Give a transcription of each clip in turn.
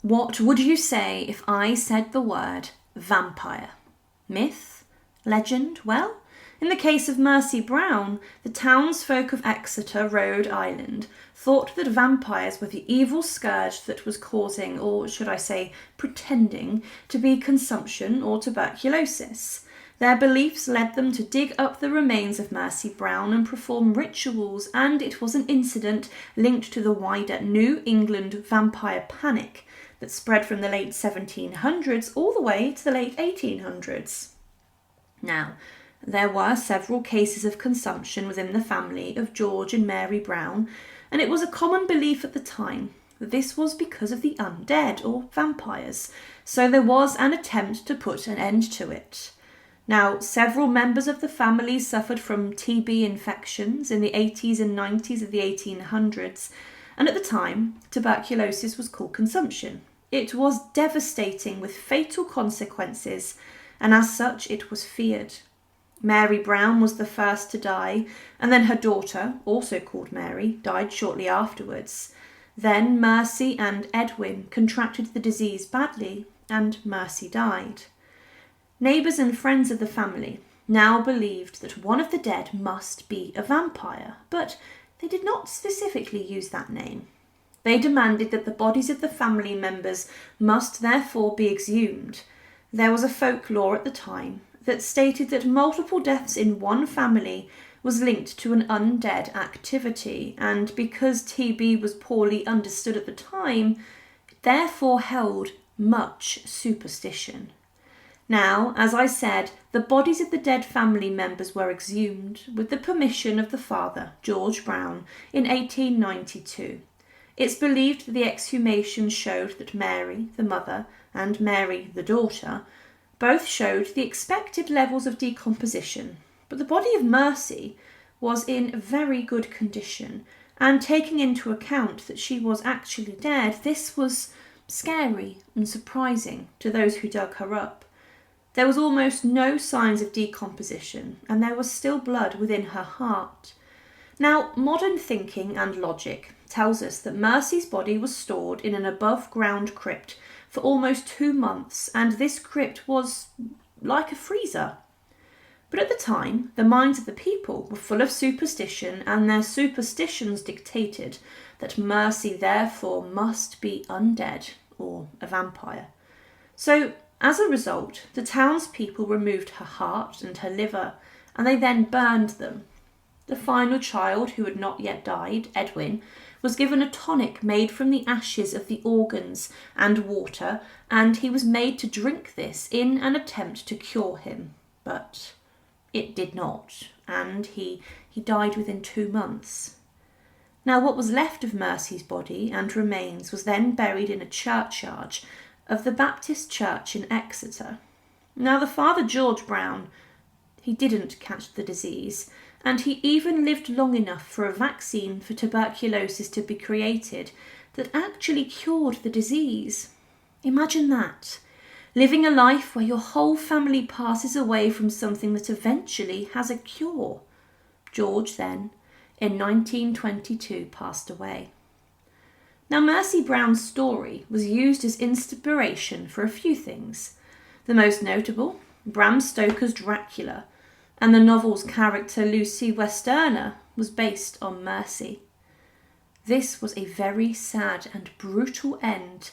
What would you say if I said the word vampire? Myth? Legend? Well, in the case of Mercy Brown, the townsfolk of Exeter, Rhode Island, thought that vampires were the evil scourge that was causing, or should I say, pretending, to be consumption or tuberculosis. Their beliefs led them to dig up the remains of Mercy Brown and perform rituals, and it was an incident linked to the wider New England vampire panic that spread from the late 1700s all the way to the late 1800s. Now, there were several cases of consumption within the family of George and Mary Brown, and it was a common belief at the time that this was because of the undead, or vampires, so there was an attempt to put an end to it. Now, several members of the family suffered from TB infections in the 80s and 90s of the 1800s, and at the time, tuberculosis was called consumption. It was devastating with fatal consequences, and as such it was feared. Mary Brown was the first to die, and then her daughter, also called Mary, died shortly afterwards. Then Mercy and Edwin contracted the disease badly, and Mercy died. Neighbours and friends of the family now believed that one of the dead must be a vampire, but they did not specifically use that name. They demanded that the bodies of the family members must therefore be exhumed. There was a folklore at the time that stated that multiple deaths in one family was linked to an undead activity, and because TB was poorly understood at the time, it therefore held much superstition. Now, as I said, the bodies of the dead family members were exhumed with the permission of the father, George Brown, in 1892. It's believed that the exhumation showed that Mary, the mother, and Mary, the daughter, both showed the expected levels of decomposition, but the body of Mercy was in very good condition, and taking into account that she was actually dead, this was scary and surprising to those who dug her up. There was almost no signs of decomposition, and there was still blood within her heart. Now, modern thinking and logic tells us that Mercy's body was stored in an above-ground crypt for almost 2 months, and this crypt was like a freezer. But at the time, the minds of the people were full of superstition, and their superstitions dictated that Mercy therefore must be undead or a vampire. So, as a result, the townspeople removed her heart and her liver, and they then burned them. The final child, who had not yet died, Edwin, was given a tonic made from the ashes of the organs and water, and he was made to drink this in an attempt to cure him. But it did not, and he died within 2 months. Now, what was left of Mercy's body and remains was then buried in a churchyard of the Baptist Church in Exeter. Now, the father, George Brown, he didn't catch the disease, and he even lived long enough for a vaccine for tuberculosis to be created that actually cured the disease. Imagine that, living a life where your whole family passes away from something that eventually has a cure. George then, in 1922, passed away. Now, Mercy Brown's story was used as inspiration for a few things. The most notable, Bram Stoker's Dracula, and the novel's character Lucy Westenra was based on Mercy. This was a very sad and brutal end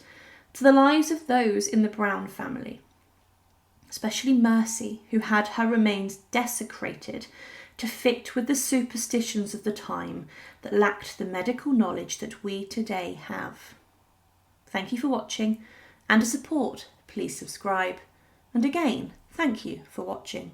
to the lives of those in the Brown family, especially Mercy, who had her remains desecrated to fit with the superstitions of the time that lacked the medical knowledge that we today have. Thank you for watching, and to support, please subscribe. And again, thank you for watching.